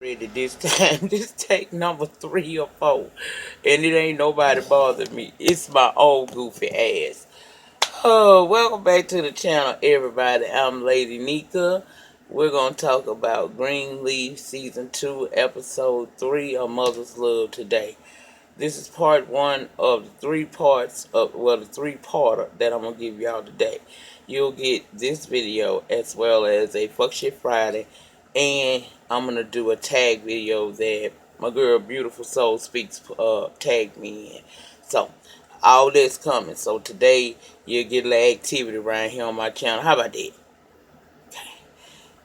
Ready this time. This take number 3 or 4. And it ain't nobody bothering me. It's my old goofy ass. Oh, welcome back to the channel, everybody. I'm Lady Nika. We're going to talk about Greenleaf Season 2, Episode 3 of Mother's Love today. This is part 1 of the 3 parts of, the 3-parter that I'm going to give y'all today. You'll get this video as well as a Fuck Shit Friday, and I'm going to do a tag video that my girl Beautiful Soul Speaks tagged me in. So, all this coming. So today, you'll get a little activity around here on my channel. How about that? Okay.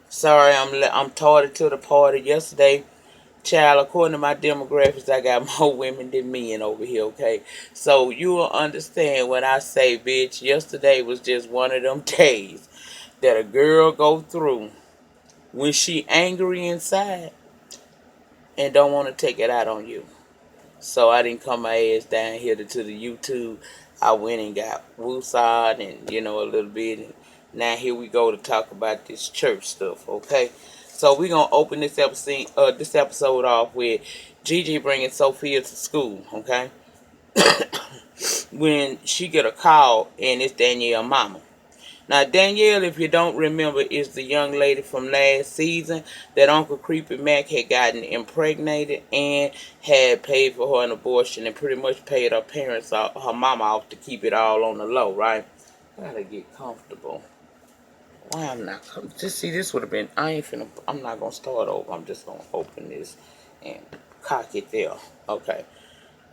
Sorry, I'm tardy to the party. Yesterday, child, according to my demographics, I got more women than men over here, okay? So you will understand when I say, bitch, yesterday was just one of them days that a girl go through when she angry inside and don't want to take it out on you. So I didn't come my ass down here to the YouTube. I went and got woosah'd and, a little bit. And now here we go to talk about this church stuff, okay? So we're going to open this episode off with Gigi bringing Sophia to school, okay? When she get a call and it's Danielle mama. Now, Danielle, if you don't remember, is the young lady from last season that Uncle Creepy Mac had gotten impregnated and had paid for her an abortion and pretty much paid her parents, her mama off to keep it all on the low, right? I gotta get comfortable. Why I'm not just see this would have been I'm not gonna start over. I'm just gonna open this and cock it there. Okay.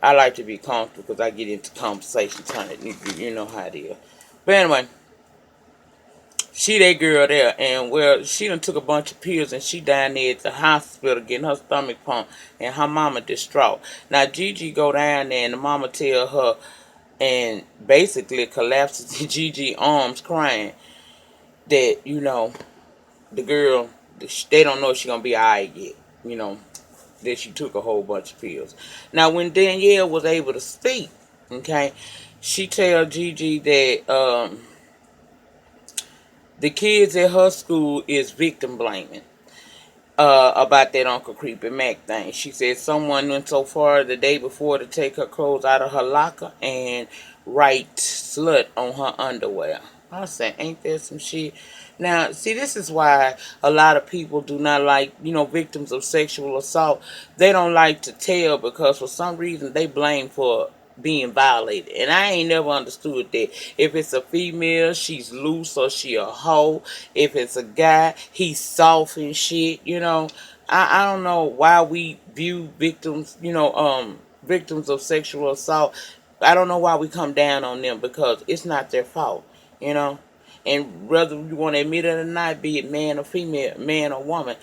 I like to be comfortable because I get into conversations, honey. You know how it is. But anyway, she that girl there, and well, she done took a bunch of pills, and she down there at the hospital getting her stomach pumped, and her mama distraught. Now Gigi go down there, and the mama tell her, and basically collapses in Gigi arms, crying that the girl, they don't know if she gonna be alright yet. That she took a whole bunch of pills. Now when Danielle was able to speak, okay, she tell Gigi that the kids at her school is victim blaming about that Uncle Creepy Mac thing. She said someone went so far the day before to take her clothes out of her locker and write slut on her underwear. I said, ain't that some shit? Now, see, this is why a lot of people do not like, victims of sexual assault. They don't like to tell because for some reason they blame for being violated. And I ain't never understood that. If it's a female, she's loose or she a hoe. If it's a guy, he's soft and shit, I don't know why we view victims, victims of sexual assault. I don't know why we come down on them because it's not their fault, you know. And whether you want to admit it or not, be it man or female, man or woman,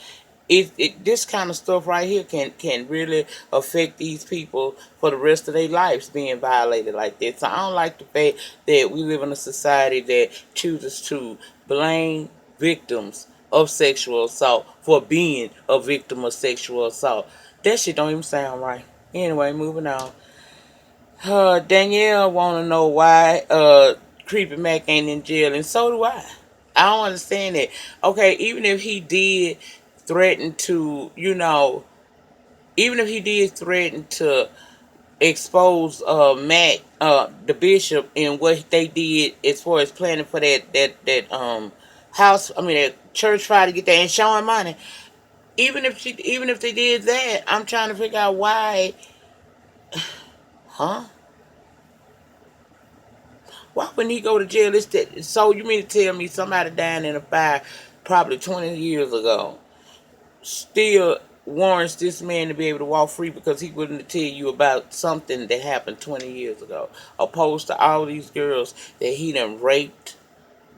this kind of stuff right here can really affect these people for the rest of their lives being violated like this. So I don't like the fact that we live in a society that chooses to blame victims of sexual assault for being a victim of sexual assault. That shit don't even sound right. Anyway, moving on. Danielle want to know why Creepy Mac ain't in jail, and so do I. I don't understand it. Okay, even if he did threaten to, even if he did threaten to expose Mac, the bishop, and what they did as far as planning for that house, that church fire to get there and showing money. Even if they did that, I'm trying to figure out why, huh? Why wouldn't he go to jail? So you mean to tell me somebody dying in a fire probably 20 years ago still warrants this man to be able to walk free because he wouldn't tell you about something that happened 20 years ago, opposed to all these girls that he done raped,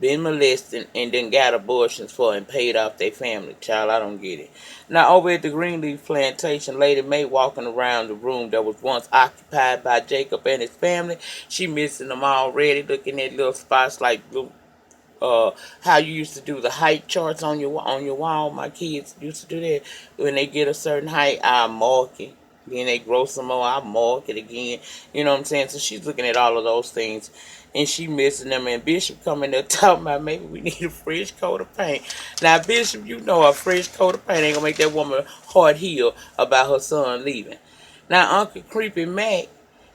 been molested, and then got abortions for and paid off their family. Child, I don't get it. Now, over at the Greenleaf plantation, Lady May walking around the room that was once occupied by Jacob and his family. She missing them already, looking at little spots like how you used to do the height charts on your wall. My kids used to do that. When they get a certain height, I mark it. Then they grow some more, I mark it again. You know what I'm saying? So she's looking at all of those things. and she missing them. And Bishop coming there talking about maybe we need a fresh coat of paint. Now, Bishop, you know a fresh coat of paint ain't gonna make that woman heart heal about her son leaving. Now, Uncle Creepy Mac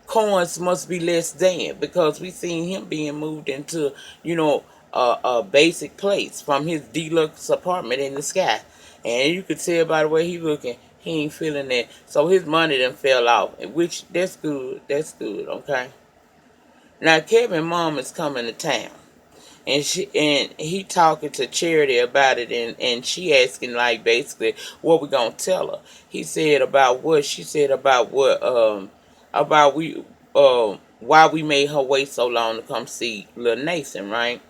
coins must be less than, because we seen him being moved into, you know, a basic place from his deluxe apartment in the sky. And you could tell by the way he looking, he ain't feeling that. So his money done fell off, which that's good. That's good, okay? Now Kevin's mom is coming to town, and he talking to Charity about it, and she asking like basically what we gonna tell her. He said about what she said about what about we why we made her wait so long to come see little Nathan, right?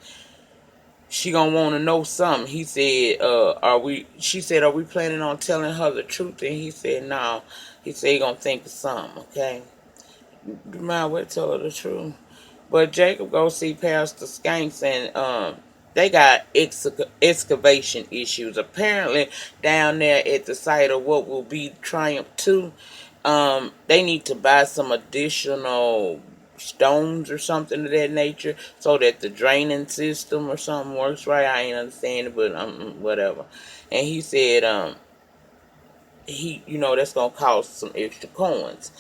She gonna want to know something. He said, "Are we?" She said, "Are we planning on telling her the truth?" And he said, "No." He said he gonna think of something. Okay, you might well tell her the truth. But Jacob go see Pastor Skanks, and they got excavation issues apparently down there at the site of what will be Triumph 2. They need to buy some additional stones or something of that nature so that the draining system or something works right. I ain't understand it, but whatever. And he said that's gonna cost some extra coins.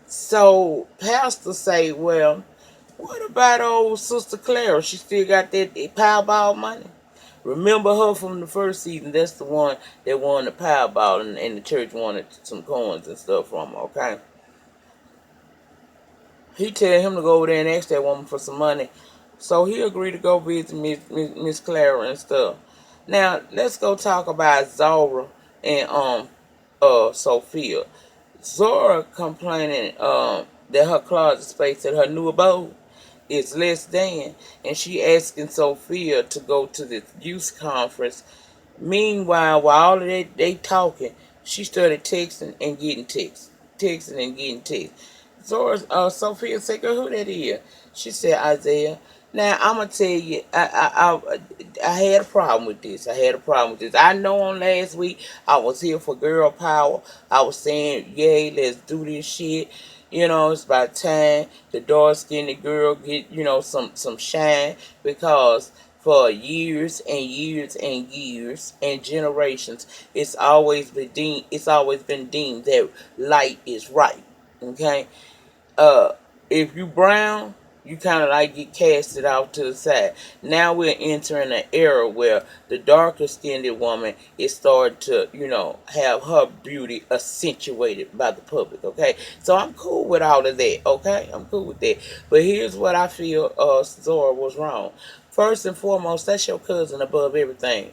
So Pastor say, well, what about old Sister Clara? She still got that Powerball money. Remember her from the first season? That's the one that won the Powerball, and the church wanted some coins and stuff from her, okay? He tell him to go over there and ask that woman for some money. So he agreed to go visit Miss Clara and stuff. Now, let's go talk about Zora and Sophia. Zora complaining that her closet space at her new abode is less than, and she asking Sophia to go to this youth conference. Meanwhile, while all of that they talking, she started texting and getting texts, texting and getting texts. Zora, Sophia said, "Girl, who that is?" She said, "Isaiah." Now I'm gonna tell you, I had a problem with this. I had a problem with this. I know on last week I was here for girl power. I was saying, "Yay, let's do this shit." It's about time the dark skinned girl get some shine, because for years and years and years and generations, it's always been deemed that light is right. Okay, uh, if you brown, you kind of like get casted off to the side. Now we're entering an era where the darker skinned woman is starting to, have her beauty accentuated by the public. Okay, so I'm cool with all of that. Okay, I'm cool with that. But here's what I feel Zora was wrong. First and foremost, that's your cousin above everything.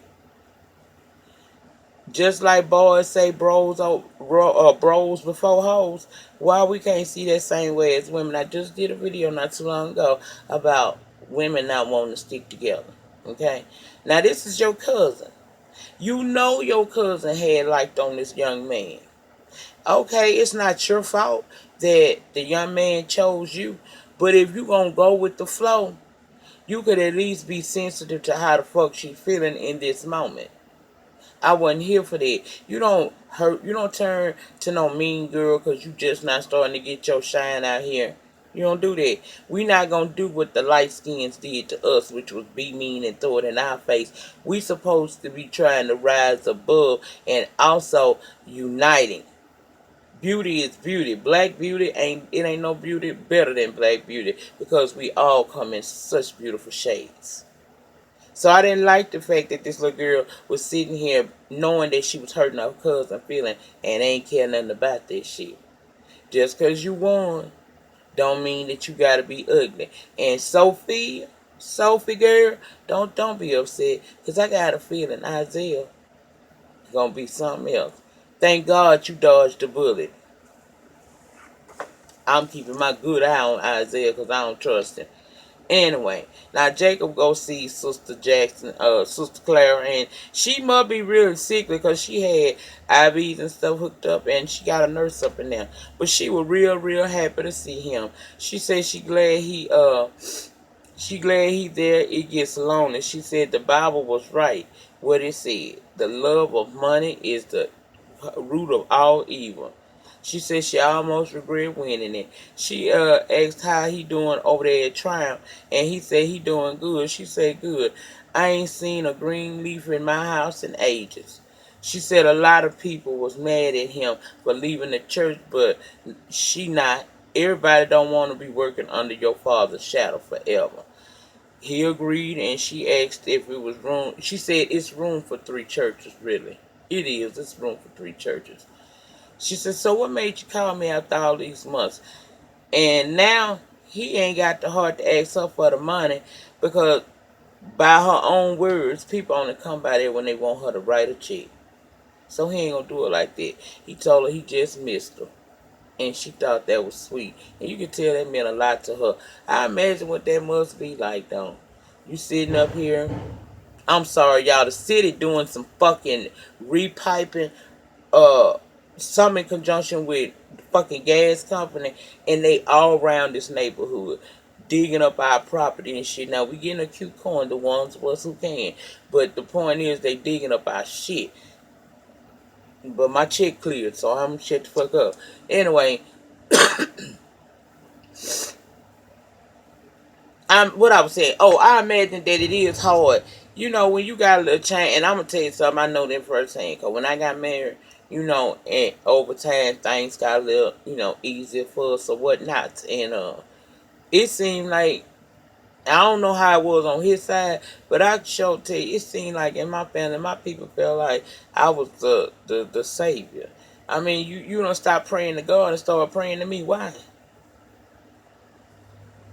Just like boys say bros before hoes, why we can't see that same way as women? I just did a video not too long ago about women not wanting to stick together. Okay? Now this is your cousin. You know your cousin had liked on this young man. Okay, it's not your fault that the young man chose you. But if you gonna go with the flow, you could at least be sensitive to how the fuck she feeling in this moment. I wasn't here for that. You don't turn to no mean girl because you just not starting to get your shine out here. You don't do that. We not gonna do what the light skins did to us, which was be mean and throw it in our face. We supposed to be trying to rise above and also uniting. Beauty is beauty. Black beauty ain't no beauty better than black beauty, because we all come in such beautiful shades. So I didn't like the fact that this little girl was sitting here knowing that she was hurting her cousin feeling and ain't care nothing about that shit. Just because you won don't mean that you gotta be ugly. And Sophie girl, don't be upset, because I got a feeling Isaiah gonna be something else. Thank God you dodged the bullet. I'm keeping my good eye on Isaiah because I don't trust him. Anyway, now Jacob go see Sister Clara, and she must be really sick because she had IVs and stuff hooked up, and she got a nurse up in there. But she was real, real happy to see him. She said she glad he there. It gets lonely. She said the Bible was right. What it said, the love of money is the root of all evil. She said she almost regret winning it. She asked how he doing over there at Triumph, and he said he doing good. She said good. I ain't seen a green leaf in my house in ages. She said a lot of people was mad at him for leaving the church, but she not. Everybody don't want to be working under your father's shadow forever. He agreed, and she asked if it was room. She said it's room for 3 churches, really. It is. It's room for 3 churches. She said, so what made you call me after all these months? And now he ain't got the heart to ask her for the money because by her own words, people only come by there when they want her to write a check. So he ain't gonna do it like that. He told her he just missed her. And she thought that was sweet. And you could tell that meant a lot to her. I imagine what that must be like, though. You sitting up here. I'm sorry, y'all. The city doing some fucking repiping. Uh, some in conjunction with the fucking gas company. And they all around this neighborhood. Digging up our property and shit. Now, we getting a cute coin, the ones of us who can. But the point is, they digging up our shit. But my check cleared, so I'm shut the fuck up. Anyway, what I was saying. Oh, I imagine that it is hard. You know, when you got a little change, and I'm gonna tell you something. I know that firsthand. Cause when I got married, you know, and over time things got a little, you know, easier for us or whatnot. And it seemed like I don't know how it was on his side, but I can sure tell you, it seemed like in my family, my people felt like I was the savior. I mean, you don't stop praying to God and start praying to me. Why?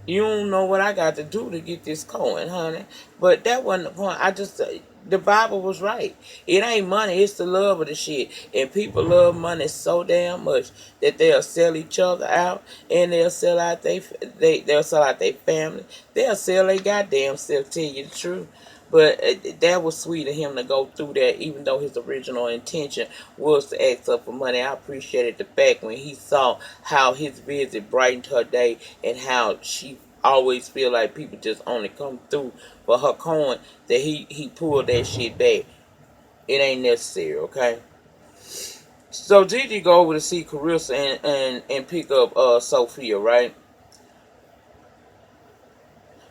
You don't know what I got to do to get this coin, honey. But that wasn't the point. I just, the Bible was right. It ain't money, it's the love of the shit. And people love money so damn much that they'll sell each other out and they'll sell out they'll sell out their family. They'll sell their goddamn self, tell you the truth. But that was sweet of him to go through that, even though his original intention was to ask her for money. I appreciated the fact when he saw how his visit brightened her day and how she always feel like people just only come through for her coin, that he pulled that shit back. It ain't necessary, okay? So Gigi go over to see Carissa and pick up Sophia, right?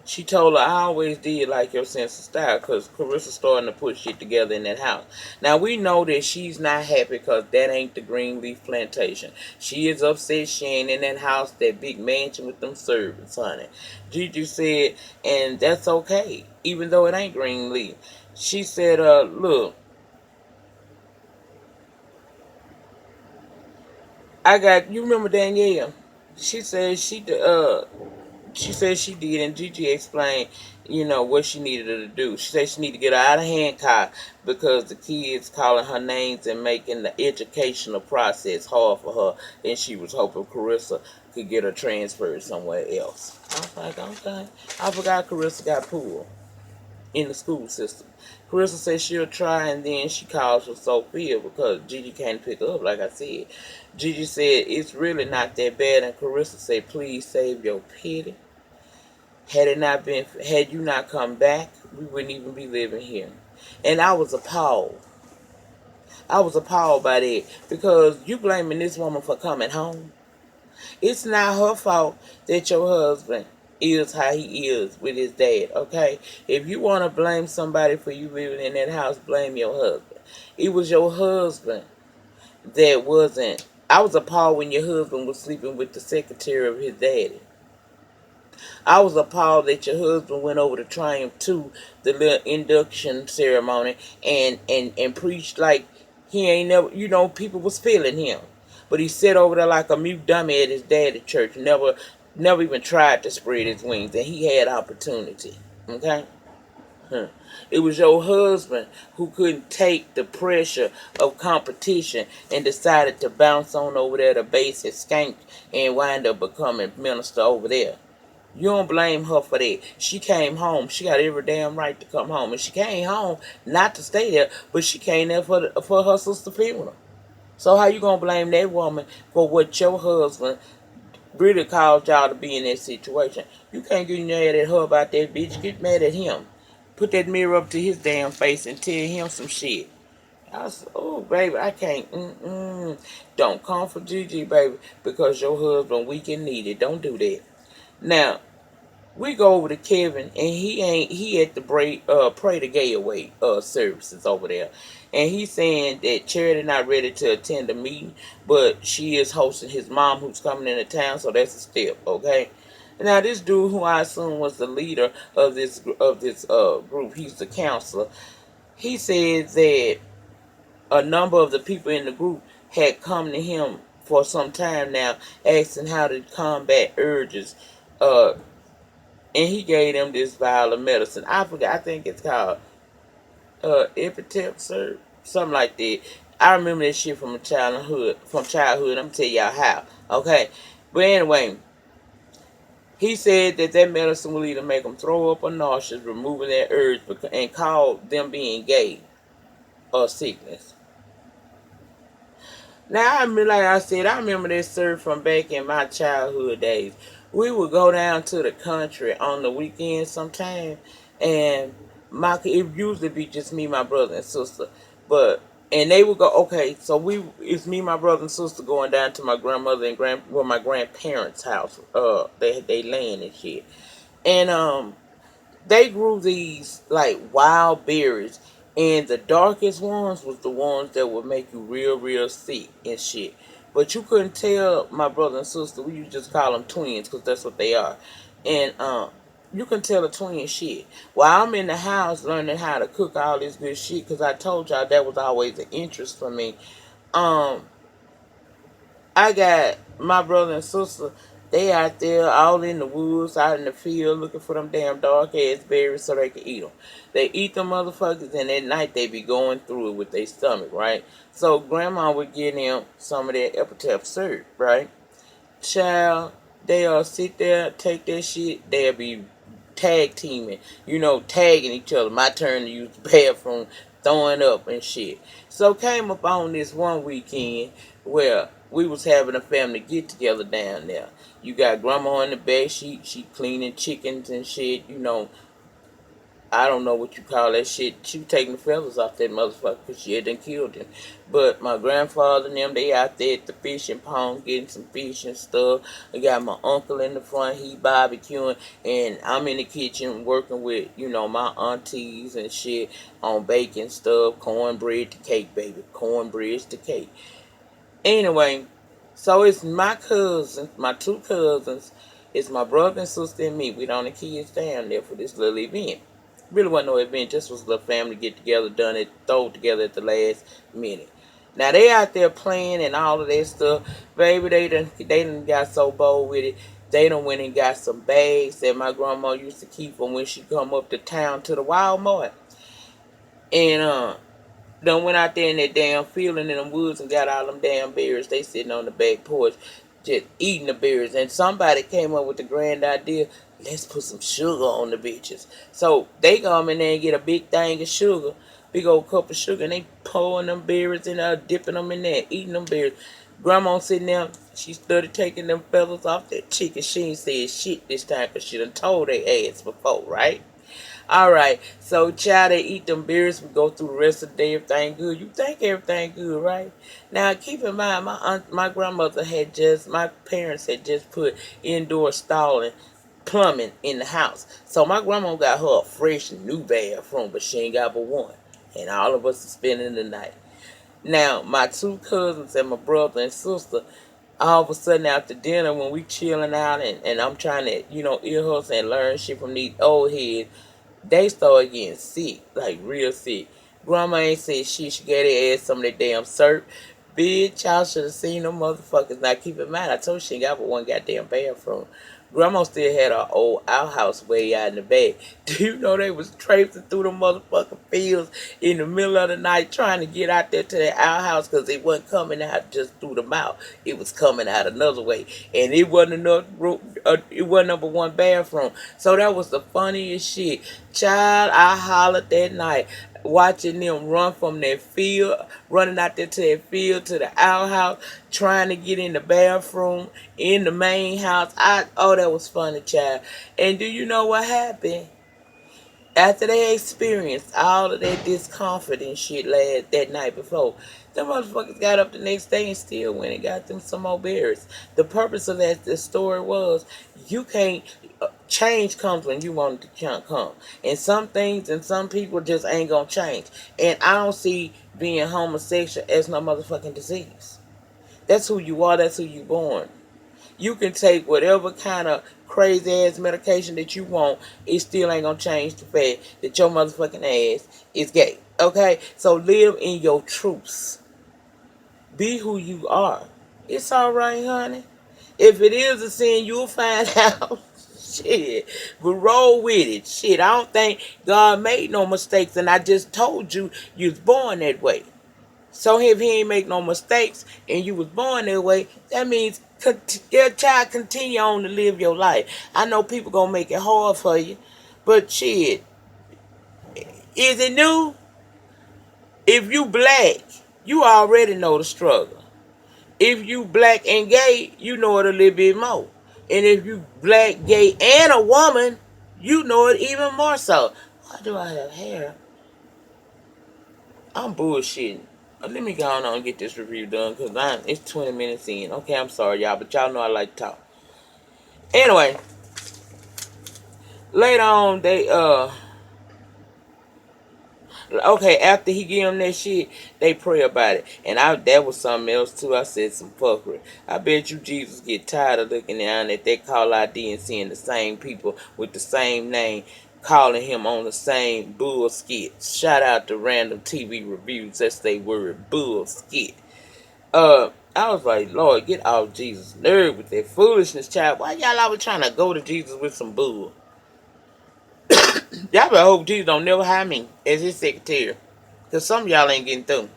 She told her, I always did like your sense of style because Carissa's starting to put shit together in that house. Now, we know that she's not happy because that ain't the Greenleaf plantation. She is upset she ain't in that house, that big mansion with them servants, honey. Gigi said, and that's okay, even though it ain't Greenleaf. She said, look, you remember Danielle? She said she said she did, and Gigi explained, you know, what she needed her to do. She said she needed to get her out of Hancock because the kids calling her names and making the educational process hard for her, and she was hoping Carissa could get her transferred somewhere else. I was like, okay. I forgot Carissa got pulled in the school system. Carissa said she'll try, and then she calls for Sophia because Gigi can't pick her up, like I said. Gigi said it's really not that bad, and Carissa said, please save your pity. Had you not come back, we wouldn't even be living here. And I was appalled. I was appalled by that because you blaming this woman for coming home. It's not her fault that your husband is how he is with his dad, okay? If you want to blame somebody for you living in that house, blame your husband. It was your husband that wasn't. I was appalled when your husband was sleeping with the secretary of his daddy. I was appalled that your husband went over to Triumph to the little induction ceremony and preached like he ain't never, you know, people was feeling him. But he sat over there like a mute dummy at his daddy church, never even tried to spread his wings, and he had opportunity. Okay? It was your husband who couldn't take the pressure of competition and decided to bounce on over there to Pastor Skanks and wind up becoming minister over there. You don't blame her for that. She came home. She got every damn right to come home. And she came home not to stay there, but she came there for her sister's funeral. So how you going to blame that woman for what your husband really caused y'all to be in that situation? You can't get mad at her about that, bitch. Get mad at him. Put that mirror up to his damn face and tell him some shit. I was, oh, baby, I can't. Don't come for Gigi, baby, because your husband weak and needed. Don't do that. Now, we go over to Kevin, and he at the pray the gay away services over there, and he's saying that Charity not ready to attend the meeting, but she is hosting his mom who's coming into town, so that's a step, okay. Now this dude, who I assume was the leader of this group, he's the counselor. He said that a number of the people in the group had come to him for some time now, asking how to combat urges, uh, and he gave them this vial of medicine. I forgot. I think it's called Epitep, sir, something like that. I remember that shit from childhood. I'm gonna tell y'all how. Okay, but anyway, he said that that medicine will either make them throw up or nauseous, removing their urge, and call them being gay or sickness. Now, like I said, I remember this, sir, from back in my childhood days. We would go down to the country on the weekends sometime, and it usually be just me, my brother, and sister. But and they would go, okay, so it's me, my brother, and sister going down to my grandmother and my grandparents' house. They land and shit, and they grew these like wild berries, and the darkest ones was the ones that would make you real sick and shit. But you couldn't tell my brother and sister. We used to just call them twins because that's what they are. And you can tell a twin shit. While I'm in the house learning how to cook all this good shit, because I told y'all that was always an interest for me. Um, I got my brother and sister. They out there all in the woods, out in the field, looking for them damn dark ass berries so they can eat them. They eat them motherfuckers, and at night they be going through it with their stomach, right? So grandma would give them some of that epitaph syrup, right? Child, they'll sit there, take that shit, they'll be tag teaming, tagging each other. My turn to use the bathroom, throwing up and shit. So came up on this one weekend where we was having a family get together down there. You got grandma in the back, she cleaning chickens and shit. I don't know what you call that shit. She was taking the feathers off that motherfucker because she had done killed him. But my grandfather and them, they out there at the fishing pond getting some fish and stuff. I got my uncle in the front, he barbecuing. And I'm in the kitchen working with, my aunties and shit on baking stuff. Cornbread to cake, baby. Cornbread to cake. Anyway, so it's my cousins, my two cousins. It's my brother and sister and me. We the only kids down there for this little event. Really wasn't no event, just was a little family get together, throw together at the last minute. Now they out there playing and all of that stuff. Baby, they done got so bold with it. They done went and got some bags that my grandma used to keep them when she come up to town to the Walmart. And done went out there in that damn field and in them woods and got all them damn berries. They sitting on the back porch just eating the berries. And somebody came up with the grand idea, let's put some sugar on the bitches. So they come in there and get a big thing of sugar, big old cup of sugar, and they pouring them berries in there, dipping them in there, eating them berries. Grandma sitting there, she started taking them feathers off that chicken. She ain't said shit this time because she done told they ass before, right? Alright, so child, they eat them berries, we go through the rest of the day, everything good. You think everything good, right? Now keep in mind, my parents had just put indoor stalling plumbing in the house. So my grandma got her a fresh new bathroom, but she ain't got but one. And all of us are spending the night. Now, my two cousins and my brother and sister, all of a sudden after dinner when we chilling out and I'm trying to, ear hustle and learn shit from these old heads, they started getting sick, like real sick. Grandma ain't said shit. She gave their ass some of that damn syrup. Bitch, y'all should have seen them motherfuckers. Now keep in mind, I told you she ain't got but one goddamn bathroom. Grandma still had her old outhouse way out in the back. Do you know they was traipsing through the motherfucking fields in the middle of the night trying to get out there to their outhouse because it wasn't coming out just through the mouth. It was coming out another way. And it wasn't enough it wasn't number one bathroom. So that was the funniest shit. Child, I hollered that night watching them run from their field, running out there to their field, to the outhouse, trying to get in the bathroom, in the main house. That was funny, child. And do you know what happened? After they experienced all of that discomfort and shit that night before, Them motherfuckers got up the next day and still went and got them some more berries. The purpose of that the story was you can't change comes when you want it to come. And some things and some people just ain't gonna change. And I don't see being homosexual as no motherfucking disease. That's who you are, that's who you born. You can take whatever kind of crazy ass medication that you want, it still ain't gonna change the fact that your motherfucking ass is gay. Okay? So live in your truths. Be who you are. It's alright, honey. If it is a sin, you'll find out. Shit. But roll with it. Shit. I don't think God made no mistakes, and I just told you you was born that way. So if he ain't make no mistakes and you was born that way, that means your child continue on to live your life. I know people gonna make it hard for you, but shit, is it new? If you black, you already know the struggle. If you black and gay, you know it a little bit more. And if you black, gay, and a woman, you know it even more so. Why do I have hair? I'm bullshitting. Let me go on and get this review done because it's 20 minutes in. Okay, I'm sorry, y'all, but y'all know I like to talk. Anyway, later on, okay, after he give them that shit, they pray about it. And that was something else too. I said some fuckery. I bet you Jesus get tired of looking down at that call ID and seeing the same people with the same name calling him on the same bull skit. Shout out to random TV reviews. That's they word, bull skit. I was like, Lord, get off Jesus' nerve with that foolishness, child. Why y'all always trying to go to Jesus with some bull? Y'all better hope Jesus don't never hire me as his secretary. Because some of y'all ain't getting through.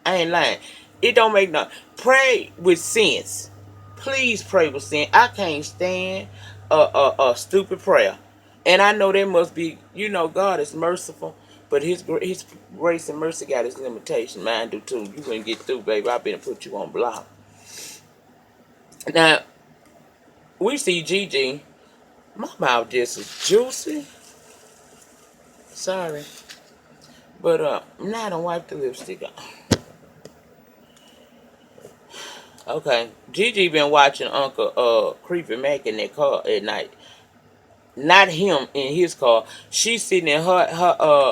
I ain't lying. It don't make no... Pray with sense. Please pray with sense. I can't stand a stupid prayer. And I know there must be... You know, God is merciful. But his grace and mercy got its limitation. Mine do too. You wouldn't get through, baby. I better put you on block. Now, we see Gigi. My mouth just is juicy. Sorry. But now I don't wipe the lipstick off. Okay. Gigi been watching Uncle Creepy Mac in that car at night. Not him in his car. She's sitting in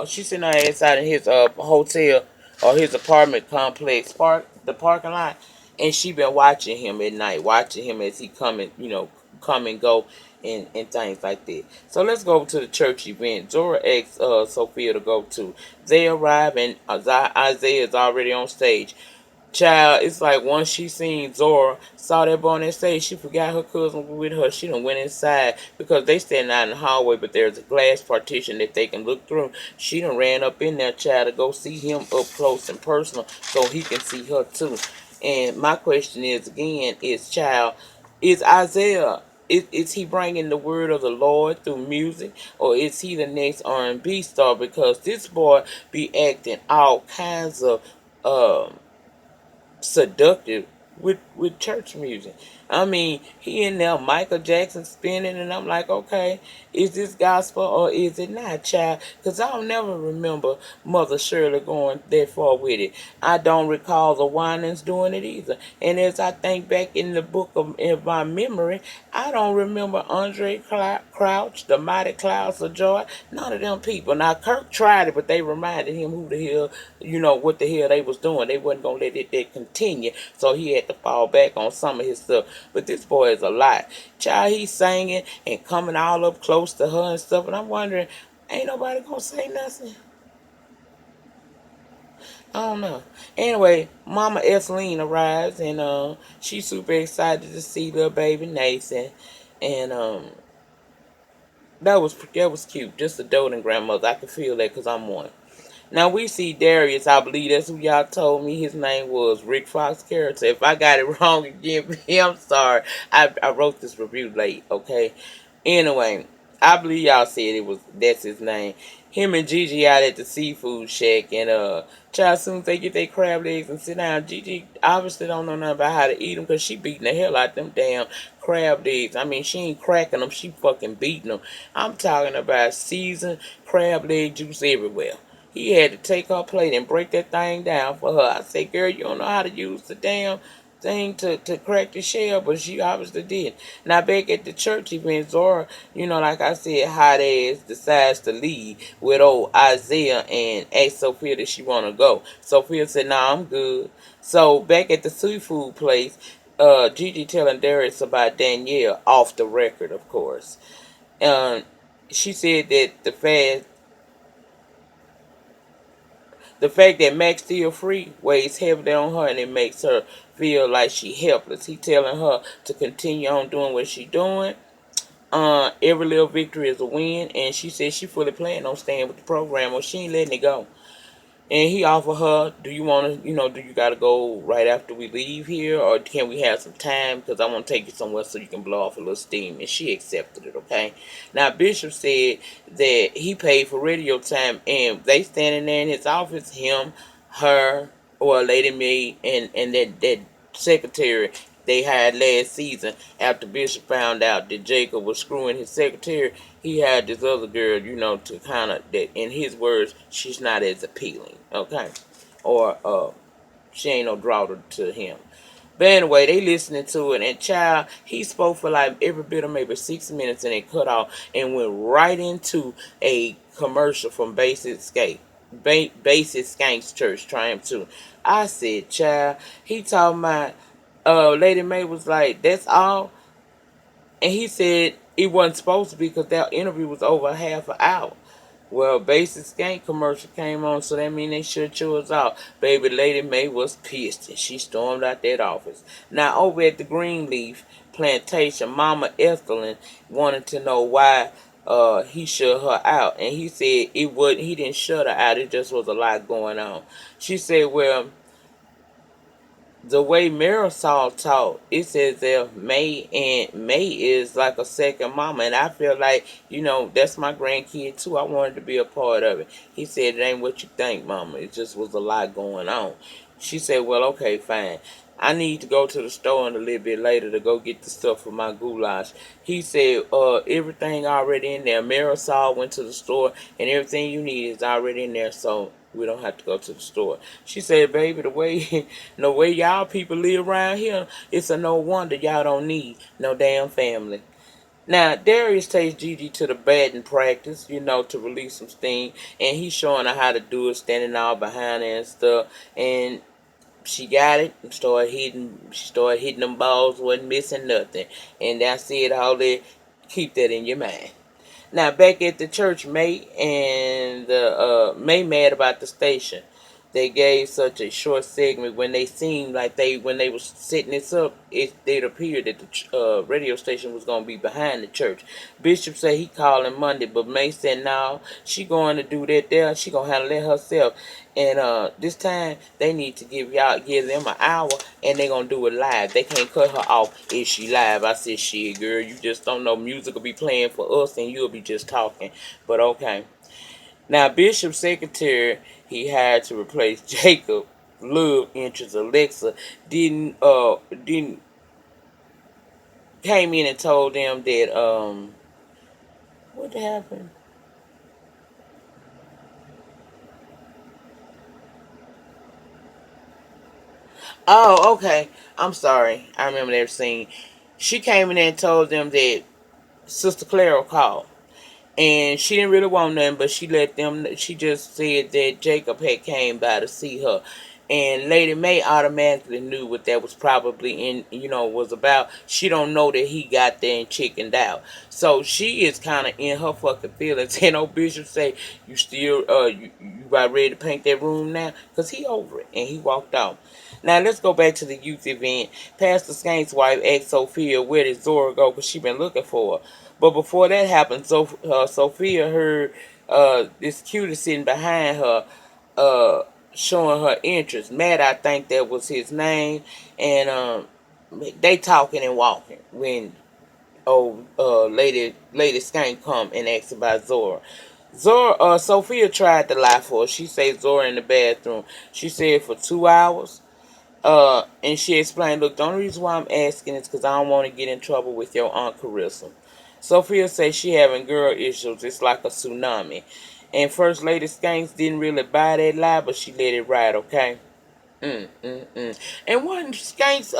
she's sitting her ass out in his hotel or his apartment complex the parking lot, and she been watching him at night, watching him as he come and go and things like that. So let's go to the church event. Zora asked Sophia to go to. They arrive and Isaiah is already on stage. Child, it's like once she seen Zora, saw that boy on that stage, she forgot her cousin was with her. She done went inside because they standing out in the hallway, but there's a glass partition that they can look through. She done ran up in there, child, to go see him up close and personal so he can see her too. And my question is, again, is Isaiah, is he bringing the word of the Lord through music, or is he the next R&B star? Because this boy be acting all kinds of seductive with church music. I mean, he in there, Michael Jackson spinning, and I'm like, okay, is this gospel or is it not, child? Because I don't never remember Mother Shirley going that far with it. I don't recall the Winans doing it either. And as I think back in the book in my memory, I don't remember Andre Crouch, the Mighty Clouds of Joy, none of them people. Now, Kirk tried it, but they reminded him who the hell, what the hell they was doing. They wasn't going to let it continue, so he had to fall back on some of his stuff. But this boy is a lot. Child, he's singing and coming all up close to her and stuff, and I'm wondering, ain't nobody going to say nothing? I don't know. Anyway, Mama Etheline arrives, and she's super excited to see little baby Nathan. And that was cute. Just a doting grandmother. I can feel that because I'm one. Now we see Darius. I believe that's who y'all told me his name was. Rick Fox character. If I got it wrong again, I'm sorry. I wrote this review late, okay? Anyway, I believe y'all said that's his name. Him and Gigi out at the seafood shack, and child, soon as they get their crab legs and sit down, Gigi obviously don't know nothing about how to eat them because she beating the hell out them damn crab legs. I mean, she ain't cracking them, she fucking beating them. I'm talking about seasoned crab leg juice everywhere. He had to take her plate and break that thing down for her. I said, girl, you don't know how to use the damn thing to crack the shell, but she obviously did. Now back at the church event, Zora, like I said, hot ass decides to leave with old Isaiah and asked Sophia that she wanna go. Sophia said, nah, I'm good. So back at the seafood place, Gigi telling Darius about Danielle off the record, of course. Um, she said that the fact that Max still free weighs heavily on her, and it makes her feel like she helpless. He telling her to continue on doing what she doing. Every little victory is a win, and she said she fully planning on staying with the program, or she ain't letting it go. And he offered her, do you want to, do you got to go right after we leave here, or can we have some time? Because I want to take you somewhere so you can blow off a little steam. And she accepted it, okay? Now, Bishop said that he paid for radio time, and they standing there in his office, him, her, or a lady maid, and that secretary they hired last season after Bishop found out that Jacob was screwing his secretary. He had this other girl, to kind of, that in his words, she's not as appealing, okay? Or she ain't no draw to him. But anyway, they listening to it, and child, he spoke for like every bit of maybe 6 minutes, and it cut off and went right into a commercial from Basic Skanks Church Triumph 2. I said, child, he talking about, Lady Mae was like, that's all. And he said it wasn't supposed to be because that interview was over half an hour. Well, Basic Skank commercial came on, so that mean they shut yours off. Baby Lady Mae was pissed, and she stormed out that office. Now, over at the Greenleaf plantation, Mama Ethelyn wanted to know why he shut her out. And he said he didn't shut her out, it just was a lot going on. She said, well, the way Marisol talk, it says that May is like a second mama, and I feel like that's my grandkid too. I wanted to be a part of it. He said it ain't what you think, mama. It just was a lot going on. She said, well, okay, fine. I need to go to the store in a little bit later to go get the stuff for my goulash. He said, everything already in there. Marisol went to the store, and everything you need is already in there, so we don't have to go to the store. She said, baby, the way the way y'all people live around here, it's a no wonder y'all don't need no damn family. Now, Darius takes Gigi to the batting practice, to release some steam, and he's showing her how to do it, standing all behind her and stuff. And she got it and she started hitting them balls, wasn't missing nothing. And that's it, all that. Keep that in your mind. Now back at the church, May mad about the station. They gave such a short segment when they seemed like when they was setting this up, it appeared that the radio station was gonna be behind the church. Bishop said he calling Monday, but May said no, she going to do that there. She gonna handle it herself. And this time they need to give them an hour, and they gonna do it live. They can't cut her off if she live. I said, shit, girl, you just don't know. Music will be playing for us, and you'll be just talking. But okay. Now Bishop's secretary he hired to replace Jacob, love interest Alexa, didn't came in and told them that what happened? Oh, okay. I'm sorry. I remember that scene. She came in and told them that Sister Clara called. And she didn't really want nothing, but she let them. She just said that Jacob had came by to see her, and Lady May automatically knew what that was probably was about. She don't know that he got there and chickened out, so she is kind of in her fucking feelings. And old Bishop say, "You still you about ready to paint that room now?" Cause he over it, and he walked off. Now let's go back to the youth event. Pastor Skanks' wife asked Sophia where did Zora go because she been looking for her. But before that happened, Sophia heard this cutie sitting behind her, showing her interest. Matt, I think that was his name, and they talking and walking when Lady Skank come and ask about Zora. Sophia tried to lie for her. She said Zora in the bathroom. She said for 2 hours. And she explained, look, the only reason why I'm asking is because I don't want to get in trouble with your Aunt Carissa. Sophia says she having girl issues. It's like a tsunami. And First Lady Skanks didn't really buy that lie, but she let it ride, okay? And one Skanks,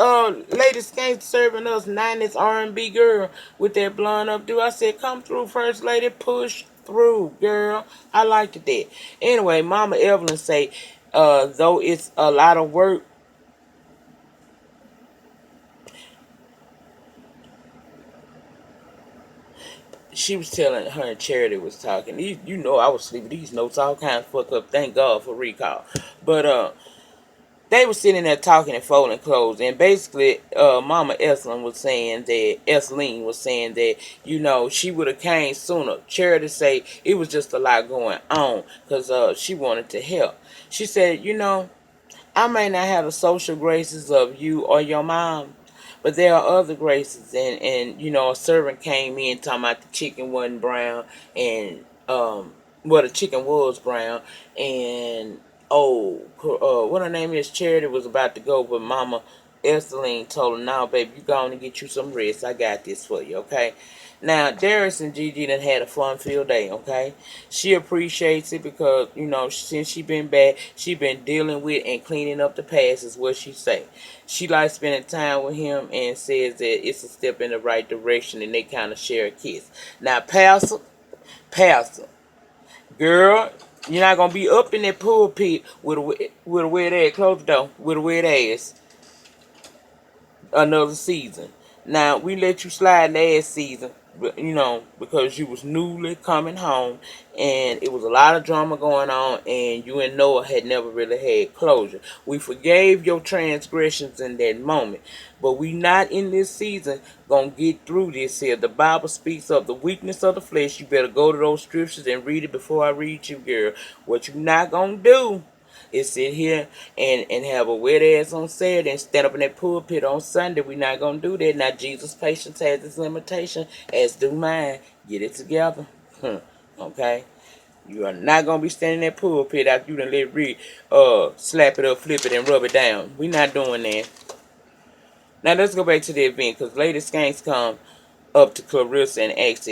Lady Skanks serving us 90s R&B girl with that blonde updo. I said, come through, First Lady, push through, girl. I liked that. Anyway, Mama Evelyn say, though it's a lot of work, she was telling her and Charity was talking. You know I was sleeping. These notes all kind of fucked up. Thank God for recall. But they were sitting there talking and folding clothes, and basically, Mama Esseline was saying that she would have came sooner. Charity say it was just a lot going on because she wanted to help. She said, I may not have the social graces of you or your mom, but there are other graces. And a servant came in talking about the chicken wasn't brown, and well, the chicken was brown, and what her name is, Charity was about to go, but Mama Esteline told her, "No, baby, you go on and get you some rest. I got this for you, okay?" Now, Darius and Gigi done had a fun-filled day, okay? She appreciates it because, since she been back, she been dealing with and cleaning up the past is what she say. She likes spending time with him and says that it's a step in the right direction and they kind of share a kiss. Now, Pastor, girl, you're not going to be up in that pulpit with a wet ass, close the door, with a wet ass another season. Now, we let you slide last season, because you was newly coming home and it was a lot of drama going on and you and Noah had never really had closure. We forgave your transgressions in that moment, but we not in this season gonna get through this here. The Bible speaks of the weakness of the flesh. You better go to those scriptures and read it before I read you, girl. What you not gonna do is sit here and have a wet ass on Saturday and stand up in that pulpit on Sunday. We're not going to do that. Now, Jesus' patience has its limitation, as do mine. Get it together. Okay? You are not going to be standing in that pulpit after you done let Rick slap it up, flip it, and rub it down. We're not doing that. Now, let's go back to the event, because Lady Skanks come up to Carissa and asked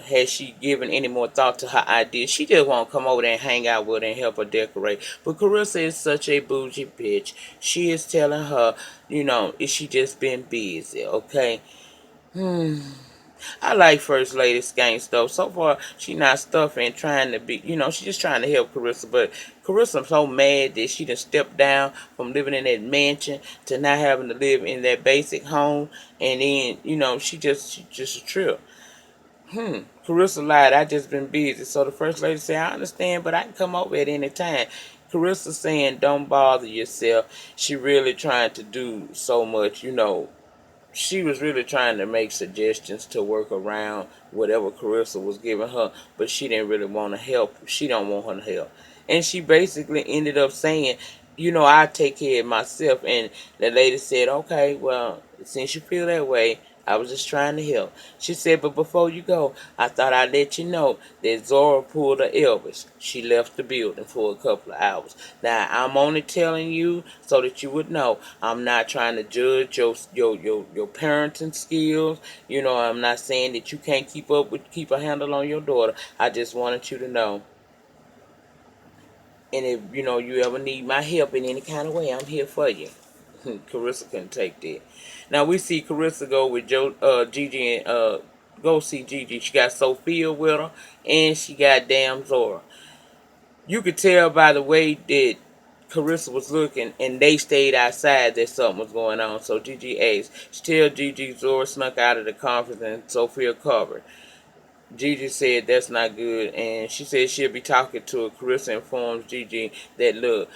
has she given any more thought to her ideas. She just want to come over there and hang out with her and help her decorate. But Carissa is such a bougie bitch. She is telling her, is she just been busy, okay? I like First Lady Skanks though. So far, she not stuffing, trying to be, she just trying to help Carissa. But Carissa's so mad that she done stepped down from living in that mansion to not having to live in that basic home. And then, she just a trip. Carissa lied, I just been busy. So the First Lady said, I understand, but I can come over at any time. Carissa saying, don't bother yourself. She really trying to do so much, she was really trying to make suggestions to work around whatever Carissa was giving her, but she didn't really want to help. She don't want her to help. And she basically ended up saying, I take care of myself. And the lady said, okay, well, since you feel that way, I was just trying to help. She said, but before you go, I thought I'd let you know that Zora pulled her Elvis. She left the building for a couple of hours. Now, I'm only telling you so that you would know. I'm not trying to judge your parenting skills. I'm not saying that you can't keep a handle on your daughter. I just wanted you to know. And if, you ever need my help in any kind of way, I'm here for you. Carissa couldn't take that. Now we see Carissa go with Gigi and go see Gigi. She got Sophia with her, and she got damn Zora. You could tell by the way that Carissa was looking, and they stayed outside that something was going on. So Gigi asked. She tell Gigi Zora snuck out of the conference and Sophia covered. Gigi said that's not good, and she said she'll be talking to her. Carissa informs Gigi that, look,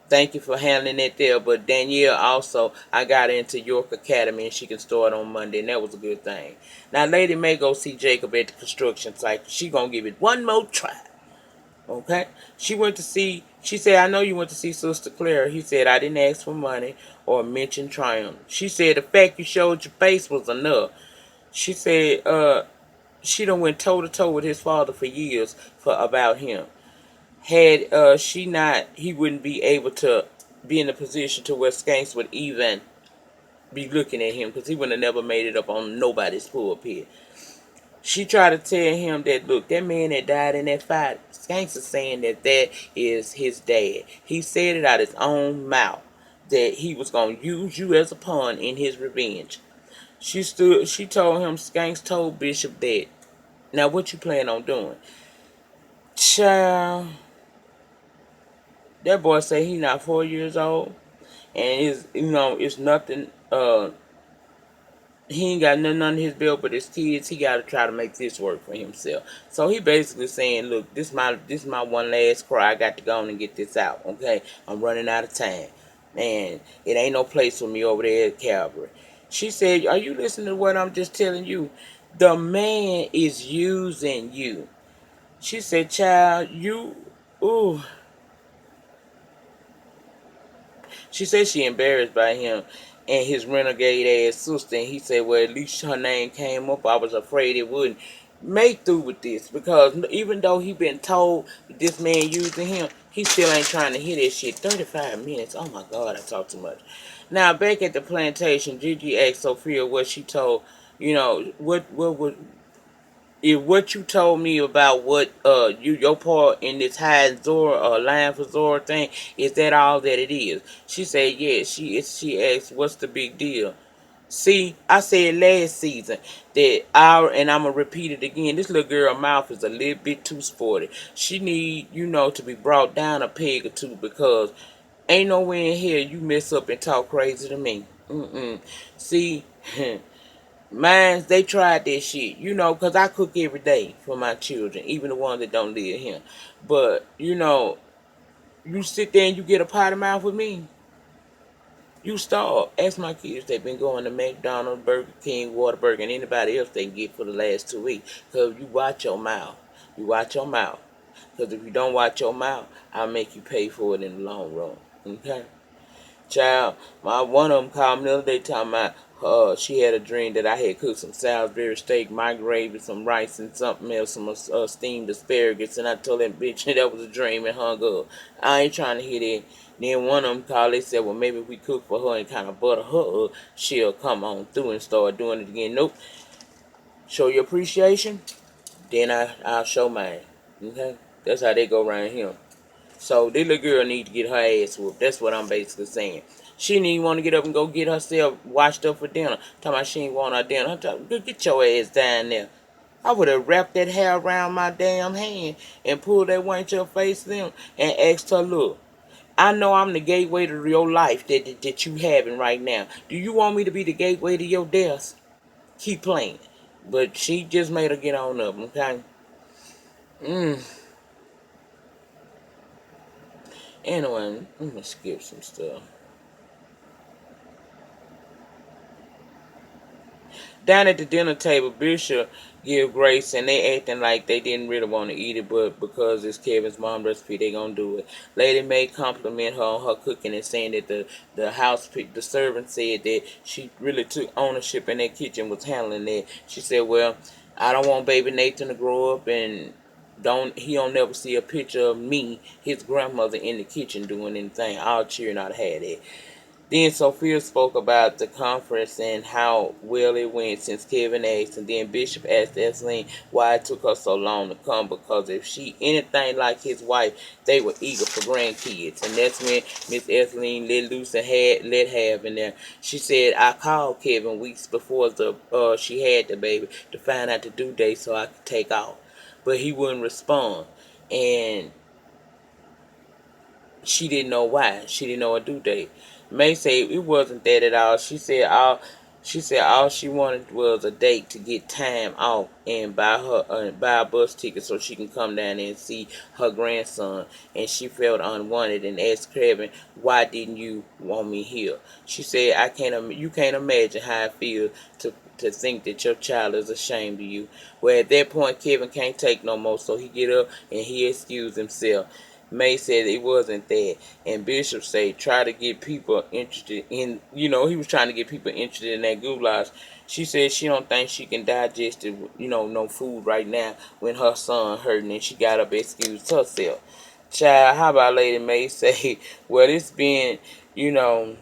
thank you for handling it there, but Danielle also, I got into York Academy and she can start on Monday, and that was a good thing. Now, Lady may go see Jacob at the construction site. She gonna give it one more try, okay? She said, I know you went to see Sister Claire. He said, I didn't ask for money or mention triumph. She said, the fact you showed your face was enough. She said, she done went toe to toe with his father for years about him. Had she not, he wouldn't be able to be in a position to where Skanks would even be looking at him, because he would have never made it up on nobody's pulpit. She tried to tell him that, look, that man that died in that fight, Skanks is saying that that is his dad. He said it out his own mouth that he was going to use you as a pawn in his revenge. She told him, Skanks told Bishop that. Now, what you plan on doing? Child, that boy say he not 4 years old, and it's nothing. He ain't got nothing under his belt but his kids. He got to try to make this work for himself. So he basically saying, look, this my one last cry. I got to go on and get this out. Okay, I'm running out of time, man. It ain't no place for me over there at Calvary. She said, are you listening to what I'm just telling you? The man is using you. She said, child, ooh. She said she embarrassed by him and his renegade ass sister. And he said, well, at least her name came up. I was afraid it wouldn't make through with this. Because even though he been told this man using him, he still ain't trying to hear that shit. 35 minutes. Oh, my God, I talk too much. Now, back at the plantation, Gigi asked Sophia what she told, what would if what you told me about what your part in this hide Zora line for Zora thing, is that all that it is? She said yes. She asked what's the big deal. See, I said last season that and I'm gonna repeat it again. This little girl mouth is a little bit too sporty. She need to be brought down a peg or two, because ain't nowhere in here you mess up and talk crazy to me. See. Mine, they tried that shit, because I cook every day for my children, even the ones that don't live here. But, you sit there and you get a potty mouth with me, you starve. Ask my kids, they've been going to McDonald's, Burger King, Whataburger, and anybody else they can get for the last 2 weeks. Because you watch your mouth. You watch your mouth. Because if you don't watch your mouth, I'll make you pay for it in the long run. Okay? Child, one of them called me the other day talking about she had a dream that I had cooked some Salisbury steak, microwave, some rice, and something else, some steamed asparagus, and I told that bitch that was a dream and hung up. I ain't trying to hear that. Then one of them called, they said, well, maybe if we cook for her and kind of butter her up, she'll come on through and start doing it again. Nope. Show your appreciation, then I'll show mine. Okay? That's how they go around here. So this little girl need to get her ass whooped. That's what I'm basically saying. She didn't even want to get up and go get herself washed up for dinner. Talking about she ain't want her dinner. I'm talking, get your ass down there. I would have wrapped that hair around my damn hand and pulled that one to your face them and asked her, look, I know I'm the gateway to your life that you having right now. Do you want me to be the gateway to your death? Keep playing. But she just made her get on up, okay? Anyway, I'm gonna skip some stuff. Down at the dinner table, Bishop give Grace, and they acting like they didn't really want to eat it, but because it's Kevin's mom recipe, they gonna do it. Lady May compliment her on her cooking and saying that the servant said that she really took ownership in that kitchen, was handling that. She said, well, I don't want baby Nathan to grow up and don't never see a picture of me, his grandmother, in the kitchen doing anything. I'll cheer not had it. Then Sophia spoke about the conference and how well it went since Kevin asked, and then Bishop asked Eslene why it took her so long to come, because if she anything like his wife, they were eager for grandkids. And that's when Miss Eslene let loose and let have in there. She said, I called Kevin weeks before she had the baby to find out the due date so I could take off. But he wouldn't respond. And she didn't know why. She didn't know a due date. May say it wasn't that at all. She said all she wanted was a date to get time off and buy a bus ticket so she can come down there and see her grandson. And she felt unwanted and asked Kevin, "Why didn't you want me here?" She said, You can't imagine how I feel to think that your child is ashamed of you." Well, at that point, Kevin can't take no more, so he get up and he excused himself. May said it wasn't that, and Bishop said try to get people interested in, he was trying to get people interested in that goulash. She said she don't think she can digest it, no food right now when her son hurting, and she got up excused herself. Child, how about Lady May say, well, you know,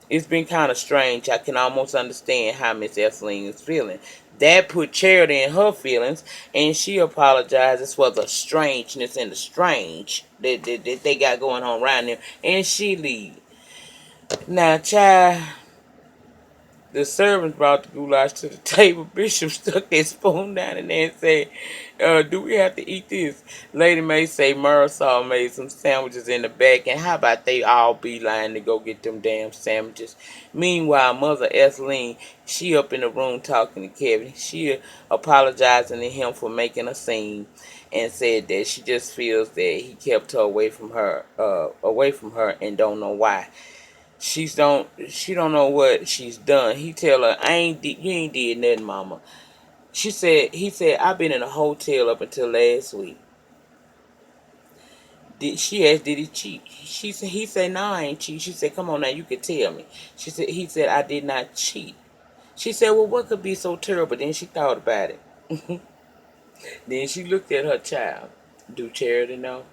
it's been kind of strange. I can almost understand how Miss Eveline is feeling. That put Charity in her feelings, and she apologizes for the strangeness and the strange that they got going on around them, and she leaves. Now, child, the servants brought the goulash to the table. Bishop stuck that spoon down in there and said, do we have to eat this? Lady May say Marisol made some sandwiches in the back, and how about they all be lying to go get them damn sandwiches? Meanwhile, Mother Etheline, she up in the room talking to Kevin. She apologizing to him for making a scene, and said that she just feels that he kept her away from her, and don't know why. She don't know what she's done. He tell her, you ain't did nothing, mama. He said, I've been in a hotel up until last week. She asked, did he cheat? He said, no, I ain't cheat. She said, come on now, you can tell me. He said, I did not cheat. She said, well, what could be so terrible? Then she thought about it. Then she looked at her child. Do Charity know?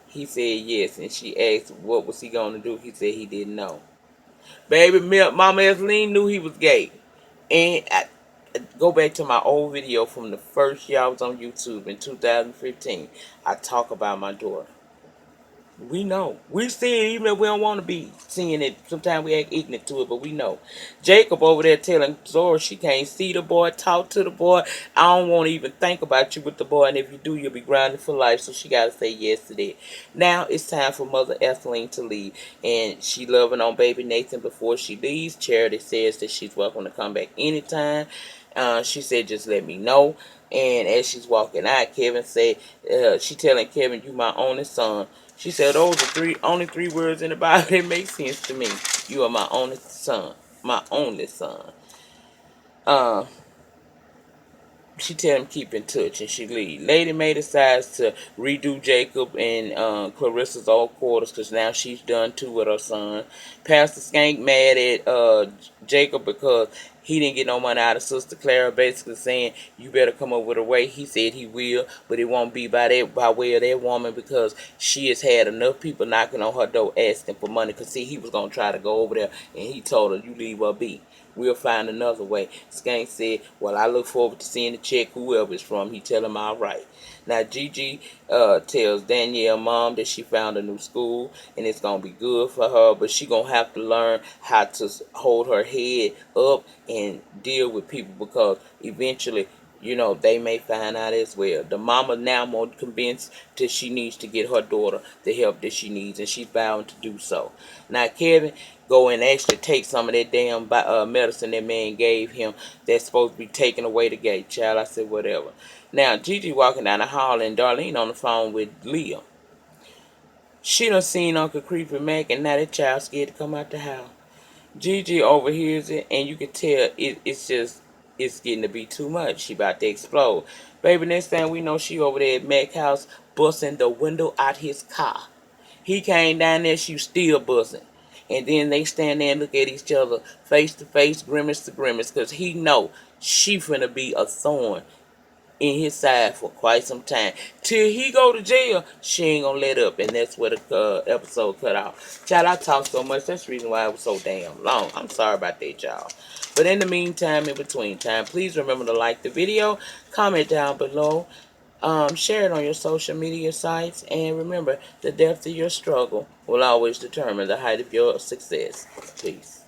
He said yes, and she asked what was he going to do. He said he didn't know. Baby, Mama Eveline knew he was gay. And I go back to my old video from the first year I was on YouTube in 2015. I talk about my daughter. We know. We see it even if we don't want to be seeing it. Sometimes we act ignorant to it, but we know. Jacob over there telling Zora she can't see the boy, talk to the boy. I don't want to even think about you with the boy, and if you do, you'll be grounded for life. So she got to say yes to that. Now it's time for Mother Etheline to leave, and she loving on baby Nathan before she leaves. Charity says that she's welcome to come back anytime. She said, just let me know. And as she's walking out, Kevin said, she telling Kevin, you my only son. She said, those are only three words in the Bible that make sense to me. You are my only son. My only son. She tell him keep in touch, and she leave. Lady May decides to redo Jacob and Carissa's old quarters, because now she's done too with her son. Pastor Skank mad at Jacob because he didn't get no money out of Sister Clara, basically saying you better come up with a way. He said he will, but it won't be by way of that woman, because she has had enough people knocking on her door asking for money. Because see, he was gonna try to go over there, and he told her, you leave her be. We'll find another way. Skank said, well, I look forward to seeing the check, whoever it's from. He tell him all right. Now, Gigi tells Danielle mom that she found a new school, and it's going to be good for her, but she going to have to learn how to hold her head up and deal with people, because eventually, you know, they may find out as well. The mama now more convinced that she needs to get her daughter the help that she needs, and she's bound to do so. Now, Kevin go and actually take some of that damn medicine that man gave him that's supposed to be taken away the gate. Child, I said whatever. Now, Gigi walking down the hall and Darlene on the phone with Leah. She done seen Uncle Creepy Mac, and now that child scared to come out the house. Gigi overhears it, and you can tell it's getting to be too much. She about to explode. Baby, next thing we know, she over there at Mac's house busting the window out his car. He came down there, she was still buzzing. And then they stand there and look at each other face to face, grimace to grimace, because he know she finna be a thorn in his side for quite some time. Till he go to jail, she ain't gonna let up. And that's where the episode cut off. Child, I talk so much. That's the reason why it was so damn long. I'm sorry about that, y'all. But in the meantime, in between time, please remember to like the video, comment down below, share it on your social media sites, and remember, the depth of your struggle will always determine the height of your success. Peace.